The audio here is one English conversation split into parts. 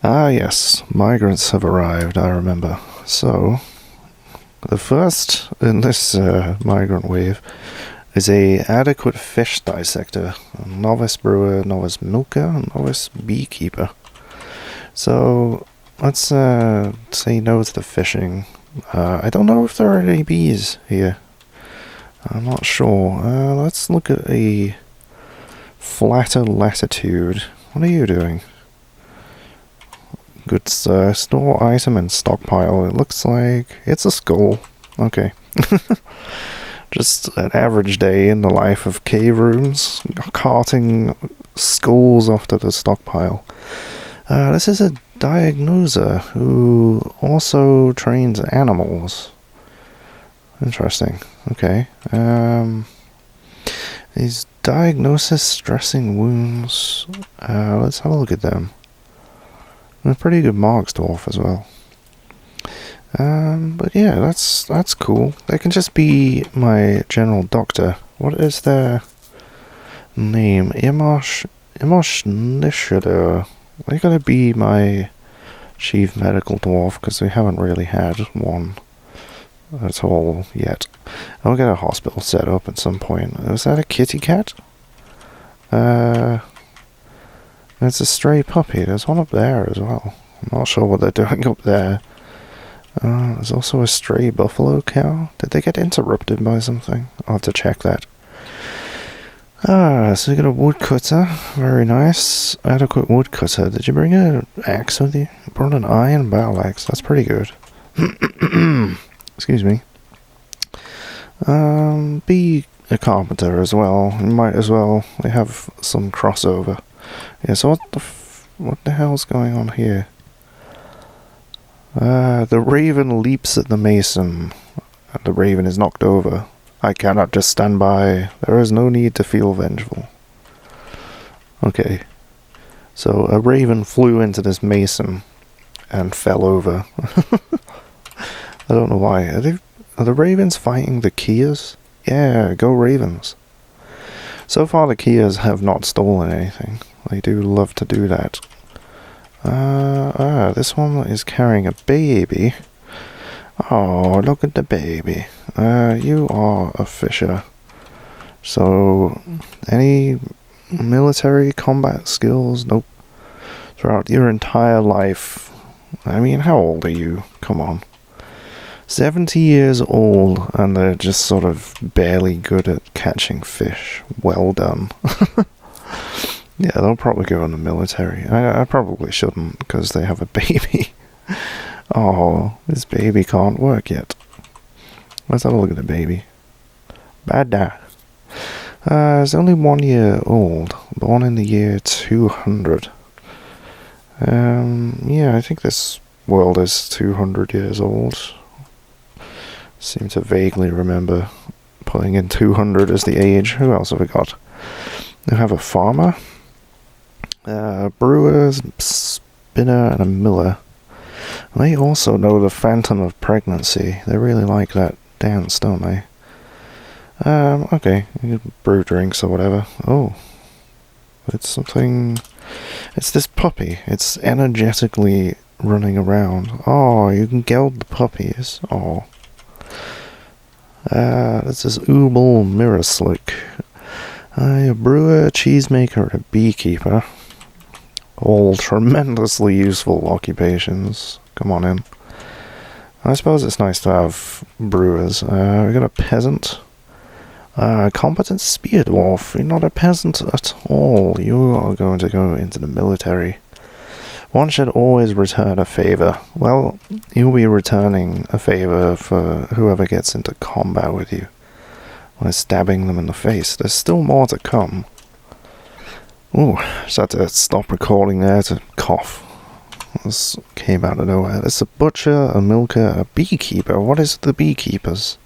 Ah, yes, migrants have arrived, I remember. So, the first in this migrant wave is a adequate fish dissector, a novice brewer, novice milker, novice beekeeper. So, let's say no to the fishing. I don't know if there are any bees here. I'm not sure. Let's look at a flatter latitude. What are you doing? Good sir. Store item and stockpile. It looks like it's a skull. Okay. Just an average day in the life of Caverooms, carting skulls off to the stockpile. This is a diagnoser who also trains animals. Interesting. Okay. These diagnosis stressing wounds. Let's have a look at them. And a pretty good marks dwarf as well. But yeah, that's cool. They can just be my general doctor. What is their name? Imosh Nishido. They're gonna be my chief medical dwarf because we haven't really had one at all yet. I'll get a hospital set up at some point. Is that a kitty cat? It's a stray puppy. There's one up there as well. I'm not sure what they're doing up there. There's also a stray buffalo cow. Did they get interrupted by something? I'll have to check that. So you got a woodcutter. Very nice. Adequate woodcutter. Did you bring an axe with you? You brought an iron battle axe. That's pretty good. Excuse me. Be a carpenter as well. You might as well. They have some crossover. Yeah, so what the hell's going on here? The raven leaps at the mason. The raven is knocked over. I cannot just stand by. There is no need to feel vengeful. Okay. So a raven flew into this mason and fell over. I don't know why. Are the ravens fighting the Kias? Yeah, go Ravens. So far the Kias have not stolen anything. They do love to do that. This one is carrying a baby. Oh, look at the baby. You are a fisher. So, any military combat skills? Nope. Throughout your entire life. I mean, how old are you? Come on. 70 years old, and they're just sort of barely good at catching fish. Well done. Yeah, they'll probably go in the military. I probably shouldn't, because they have a baby. Oh, this baby can't work yet. Let's have a look at the baby. Bada. It's only 1 year old, born in the year 200. Yeah, I think this world is 200 years old. Seem to vaguely remember putting in 200 as the age. Who else have we got? We have a farmer, brewer, spinner, and a miller. They also know the phantom of pregnancy. They really like that dance, don't they? Okay, you can brew drinks or whatever. Oh, it's something. It's this puppy. It's energetically running around. Oh, you can geld the puppies. Oh. This is Oobel Mirror Slick. A brewer, cheesemaker, and a beekeeper. All tremendously useful occupations. Come on in. I suppose it's nice to have brewers. We got a peasant. Competent spear dwarf. You're not a peasant at all. You are going to go into the military. One should always return a favor. Well, you'll be returning a favor for whoever gets into combat with you. By stabbing them in the face. There's still more to come. Ooh, just had to stop recording there to cough. This came out of nowhere. There's a butcher, a milker, a beekeeper. What is the beekeepers?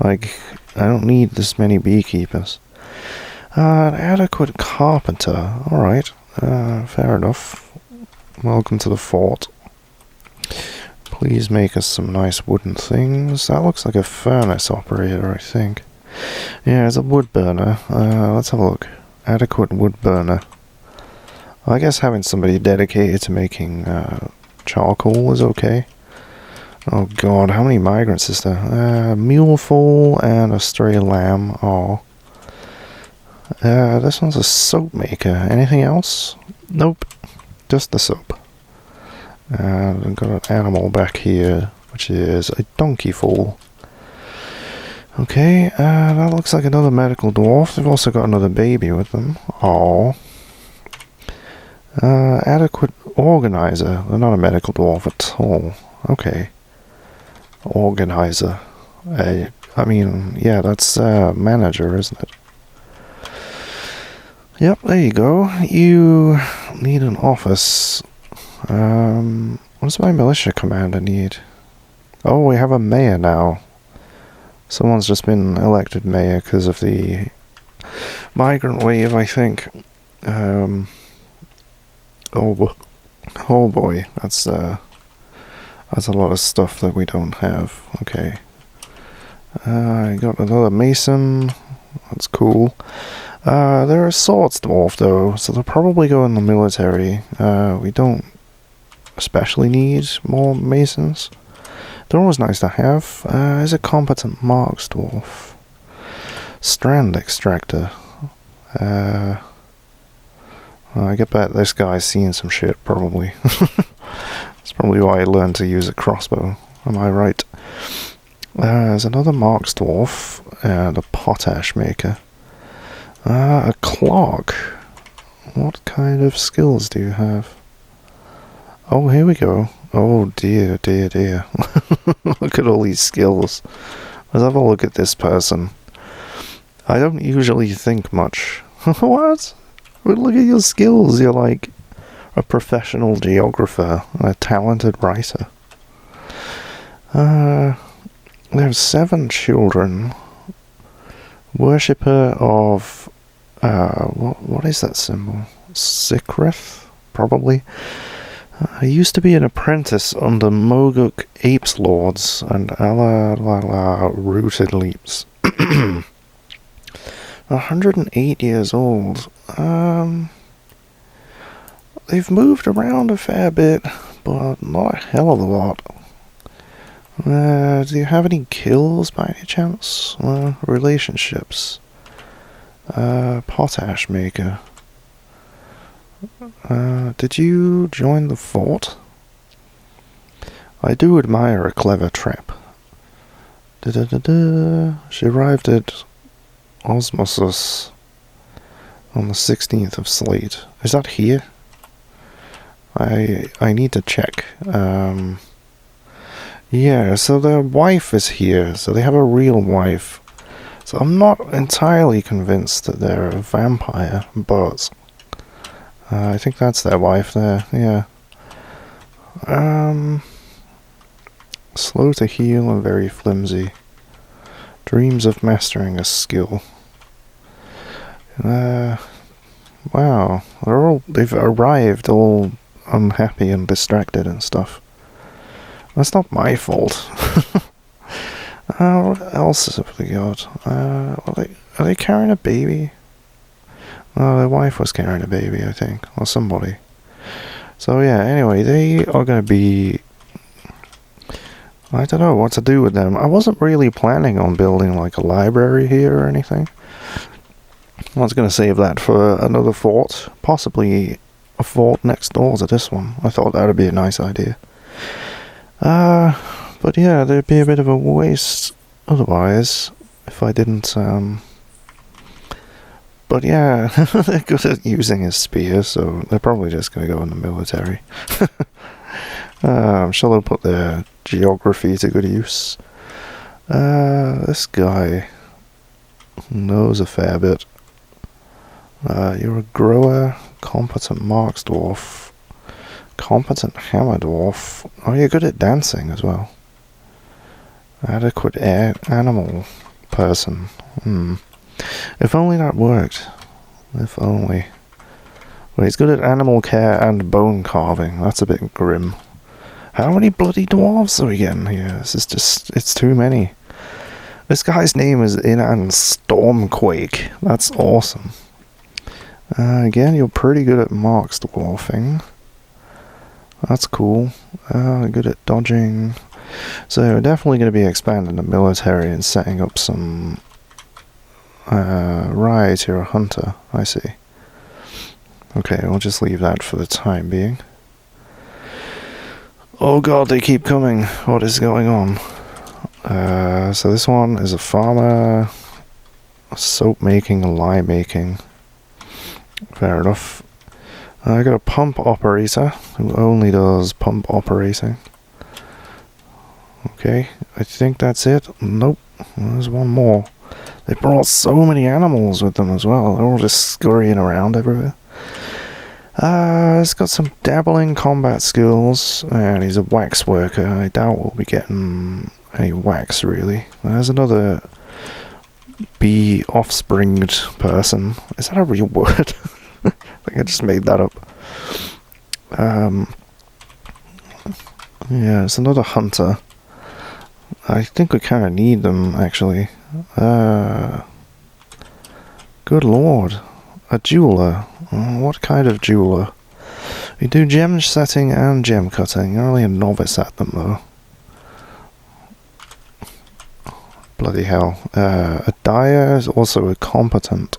Like, I don't need this many beekeepers. An adequate carpenter. Alright, fair enough. Welcome to the fort. Please make us some nice wooden things. That looks like a furnace operator, I think. Yeah, it's a wood burner. Let's have a look. Adequate wood burner. I guess having somebody dedicated to making charcoal is okay. Oh god, how many migrants is there? Mule foal and a stray lamb. Oh. This one's a soap maker. Anything else? Nope. Just the soap. And I've got an animal back here, which is a donkey foal. Okay, that looks like another medical dwarf. They've also got another baby with them. Oh. Adequate organizer. They're not a medical dwarf at all. Okay. Organizer. I mean, yeah, that's manager, isn't it? Yep, there you go. You need an office. What does my militia commander need? Oh, we have a mayor now. Someone's just been elected mayor because of the migrant wave, I think. Oh boy, that's a lot of stuff that we don't have. Okay. I got another mason. That's cool. They're a swords dwarf though, so they'll probably go in the military. We don't especially need more masons. They're always nice to have. Is a competent marks dwarf. Strand extractor. I get bet this guy's seen some shit, probably. That's probably why I learned to use a crossbow. Am I right? There's another marks dwarf and a potash maker. A clock. What kind of skills do you have? Oh, here we go. Oh dear, dear, dear. Look at all these skills. Let's have a look at this person. I don't usually think much. What? But look at your skills. You're like a professional geographer, a talented writer. There's 7 children. Worshipper of what is that symbol? Sikrith, probably. I used to be an apprentice under Moguk Apes Lords and Ala Rooted Leaps. 108 years old. They've moved around a fair bit, but not a hell of a lot. Do you have any kills by any chance? Relationships. Potash maker. Did you join the fort? I do admire a clever trap. She arrived at Osmosis on the 16th of Slate. Is that here? I need to check. Yeah, so their wife is here, so they have a real wife. So I'm not entirely convinced that they're a vampire, but I think that's their wife there, yeah. Slow to heal and very flimsy. Dreams of mastering a skill. Wow, they've arrived all unhappy and distracted and stuff. That's not my fault. What else have we got? Are they carrying a baby? Oh, their wife was carrying a baby, I think. Or somebody. So yeah, anyway, they are going to be... I don't know what to do with them. I wasn't really planning on building like a library here or anything. I was going to save that for another fort. Possibly a fort next door to this one. I thought that would be a nice idea. But yeah, there'd be a bit of a waste otherwise if I didn't, But yeah, they're good at using a spear, so they're probably just going to go in the military. I'm sure they'll put their geography to good use. This guy knows a fair bit. You're a grower, competent marks dwarf, competent hammer dwarf. Oh, you're good at dancing as well. Adequate animal person. If only that worked. If only. Well, he's good at animal care and bone carving. That's a bit grim. How many bloody dwarves are we getting here? This is just... it's too many. This guy's name is Inan Stormquake. That's awesome. Again, you're pretty good at marks dwarfing. That's cool. Good at dodging. So we're definitely going to be expanding the military and setting up some... right, you're a hunter. I see. Okay, we'll just leave that for the time being. Oh god, they keep coming. What is going on? So this one is a farmer. Soap making, lye making. Fair enough. I got a pump operator who only does pump operating. Okay, I think that's it. Nope, there's one more. They brought so many animals with them as well. They're all just scurrying around everywhere. He's got some dabbling combat skills, and he's a wax worker. I doubt we'll be getting any wax, really. There's another bee offspringed person. Is that a real word? I think I just made that up. Yeah, it's another hunter. I think we kind of need them, actually. Good lord. A jeweler. What kind of jeweler? We do gem setting and gem cutting. You're only a novice at them, though. Bloody hell. A dyer is also a competent.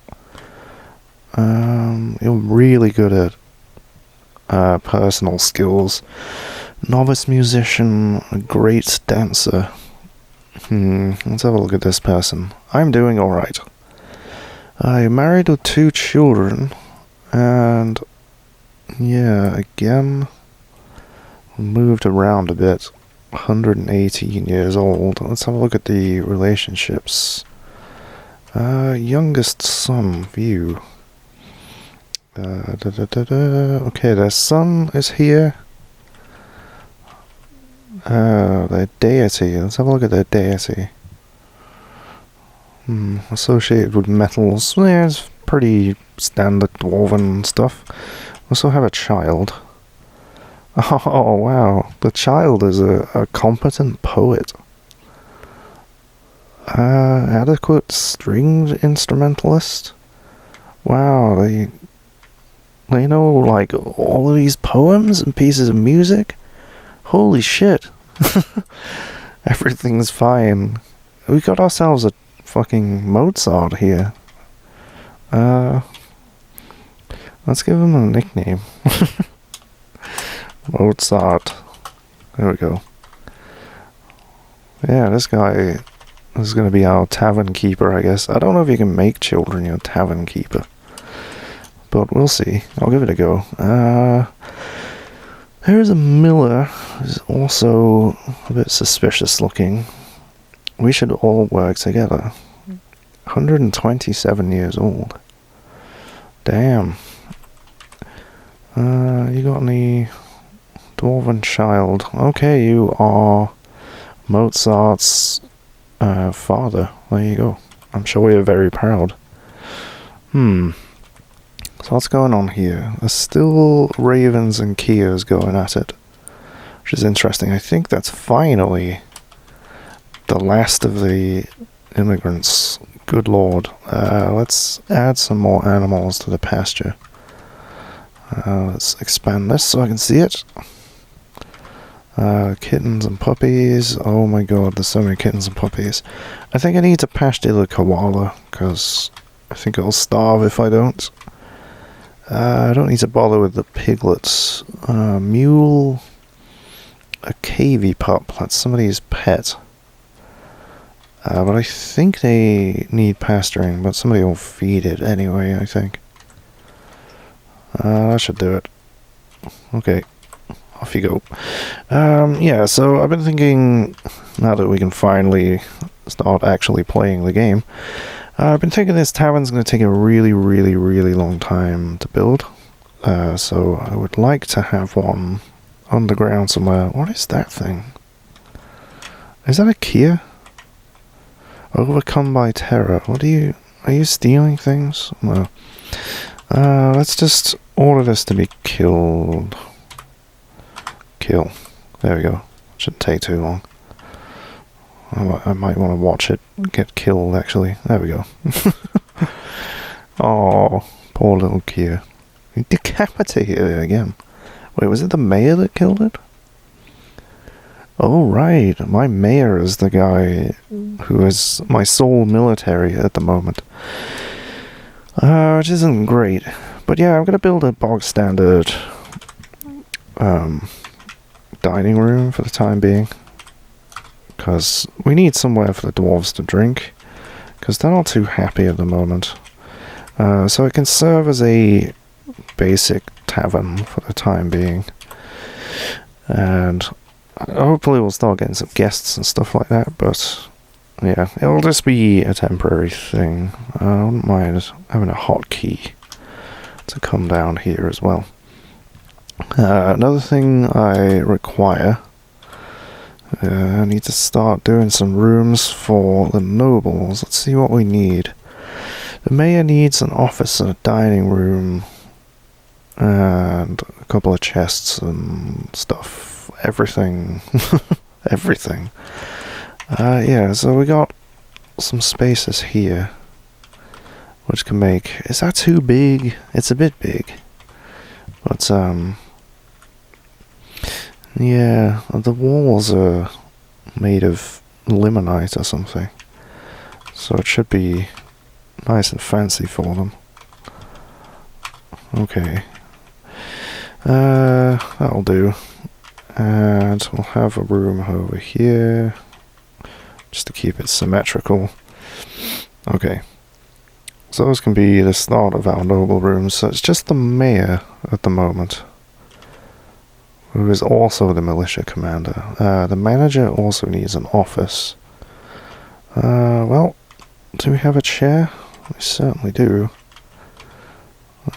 You're really good at personal skills. Novice musician, a great dancer. Let's have a look at this person. I'm doing alright. I'm married with 2 children, and yeah, again, moved around a bit. 118 years old. Let's have a look at the relationships. Youngest son, view. Okay, their son is here. Their deity. Let's have a look at their deity. Associated with metals. Yeah, it's pretty standard dwarven stuff. Also have a child. Oh, wow. The child is a competent poet. Adequate stringed instrumentalist. Wow, they know, like, all of these poems and pieces of music? Holy shit. Everything's fine. We got ourselves a fucking Mozart here. Let's give him a nickname. Mozart. There we go. Yeah, this guy is going to be our tavern keeper, I guess. I don't know if you can make children your tavern keeper, but we'll see. I'll give it a go. There's a miller who's also a bit suspicious looking. We should all work together. 127 years old. Damn. You got any dwarven child? Okay, you are Mozart's father. There you go. I'm sure you're very proud. So what's going on here? There's still ravens and Kias going at it, which is interesting. I think that's finally the last of the immigrants. Good lord. Let's add some more animals to the pasture. Let's expand this so I can see it. Kittens and puppies. Oh my god, there's so many kittens and puppies. I think I need to pasture the koala, because I think it'll starve if I don't. I don't need to bother with the piglets. Mule. A cavy pup. That's somebody's pet. But I think they need pasturing, but somebody will feed it anyway, I think. That should do it. Okay. Off you go. Yeah, so I've been thinking, now that we can finally start actually playing the game, I've been thinking this tavern's going to take a really, really, really long time to build. So I would like to have one underground somewhere. What is that thing? Is that a Kia? Overcome by terror. Are you stealing things? No. Let's just order this to be killed. Kill. There we go. Shouldn't take too long. I might want to watch it get killed, actually. There we go. Oh, Poor little Kia. He decapitated it again. Wait, was it the mayor that killed it? Oh, right. My mayor is the guy who is my sole military at the moment. Which isn't great. But yeah, I'm gonna build a bog standard dining room for the time being. Because we need somewhere for the dwarves to drink. Because they're not too happy at the moment. So it can serve as a basic tavern for the time being. And hopefully we'll start getting some guests and stuff like that, but yeah, it'll just be a temporary thing. I wouldn't mind having a hotkey to come down here as well. Another thing I require, I need to start doing some rooms for the nobles. Let's see what we need. The mayor needs an office and a dining room, and a couple of chests and stuff. Everything. Everything. Yeah, so we got some spaces here, which can make... Is that too big? It's a bit big. But, yeah, the walls are made of limonite or something. So it should be nice and fancy for them. Okay. That'll do. And we'll have a room over here, just to keep it symmetrical. Okay. So those can be the start of our noble rooms. So it's just the mayor at the moment, who is also the militia commander. The manager also needs an office. Well, do we have a chair? We certainly do.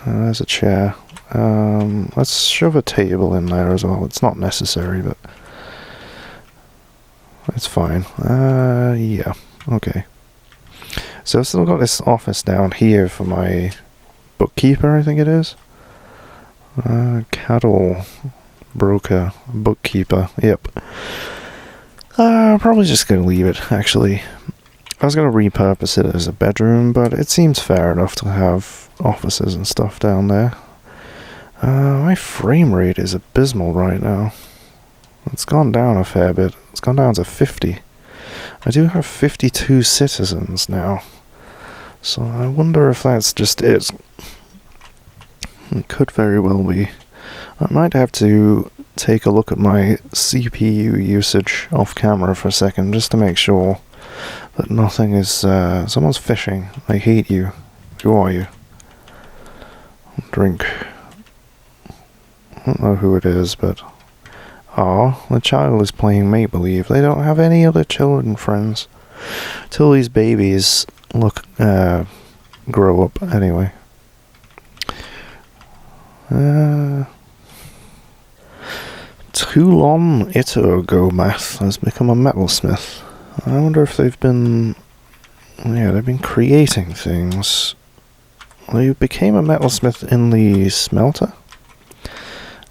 There's a chair. Let's shove a table in there as well. It's not necessary, but it's fine. Yeah, okay. So I've still got this office down here for my bookkeeper, I think it is. Cattle broker, bookkeeper, yep. Probably just gonna leave it, actually. I was gonna repurpose it as a bedroom, but it seems fair enough to have offices and stuff down there. My frame rate is abysmal right now. It's gone down a fair bit. It's gone down to 50. I do have 52 citizens now. So I wonder if that's just it. It could very well be. I might have to take a look at my CPU usage off camera for a second, just to make sure that nothing is... someone's fishing. I hate you. Who are you? Drink. I don't know who it is, but... Oh, the child is playing make-believe. They don't have any other children friends. Till these babies grow up, anyway. Toulon Itogomath has become a metalsmith. I wonder if they've been... Yeah, they've been creating things. They became a metalsmith in the smelter?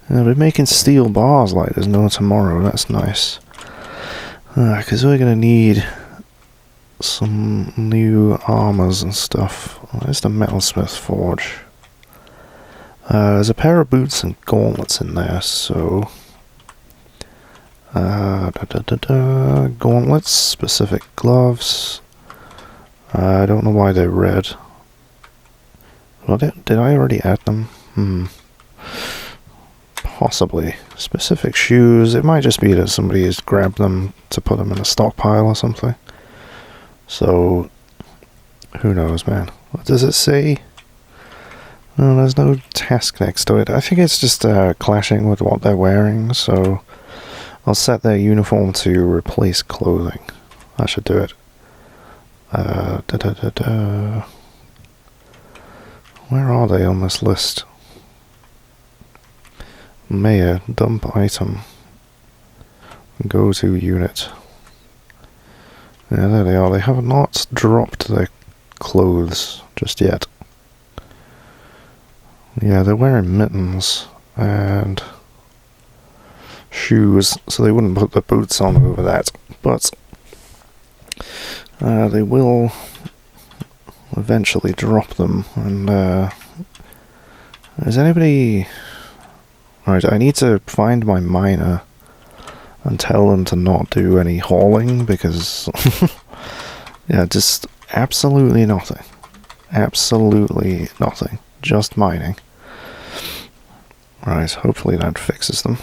And they're making steel bars like there's no tomorrow. That's nice. Because we're going to need some new armors and stuff. There's the metalsmith forge. There's a pair of boots and gauntlets in there, so... Gauntlets, specific gloves. I don't know why they're red. Well, did I already add them? Possibly. Specific shoes. It might just be that somebody has grabbed them to put them in a stockpile or something. So, who knows, man. What does it say? No, there's no task next to it. I think it's just clashing with what they're wearing, so I'll set their uniform to replace clothing. That should do it. Where are they on this list? Mayor, dump item. Go to unit. Yeah, there they are. They have not dropped their clothes just yet. Yeah, they're wearing mittens and shoes, so they wouldn't put the boots on over that. But they will eventually drop them and Is anybody... Right, I need to find my miner and tell them to not do any hauling, because... yeah, just absolutely nothing. Absolutely nothing. Just mining. Right, hopefully that fixes them.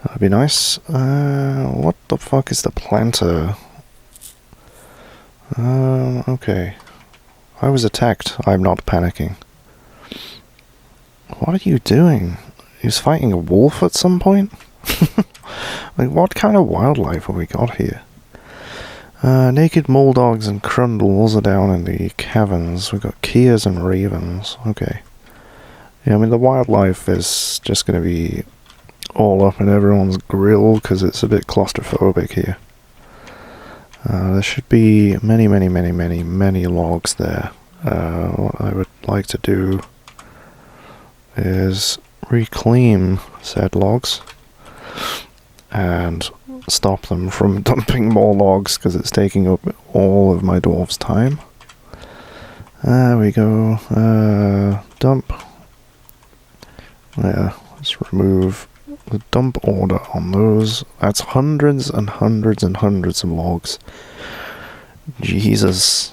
That'd be nice. What the fuck is the planter? Okay. I was attacked. I'm not panicking. What are you doing? He was fighting a wolf at some point? Like, what kind of wildlife have we got here? Naked moledogs and crundles are down in the caverns. We've got keas and ravens. Okay. Yeah, I mean, the wildlife is just going to be all up in everyone's grill because it's a bit claustrophobic here. There should be many logs there. What I would like to do is reclaim said logs and stop them from dumping more logs because it's taking up all of my dwarf's time. There we go. Dump. Yeah, let's remove the dump order on those. That's hundreds and hundreds and hundreds of logs. Jesus.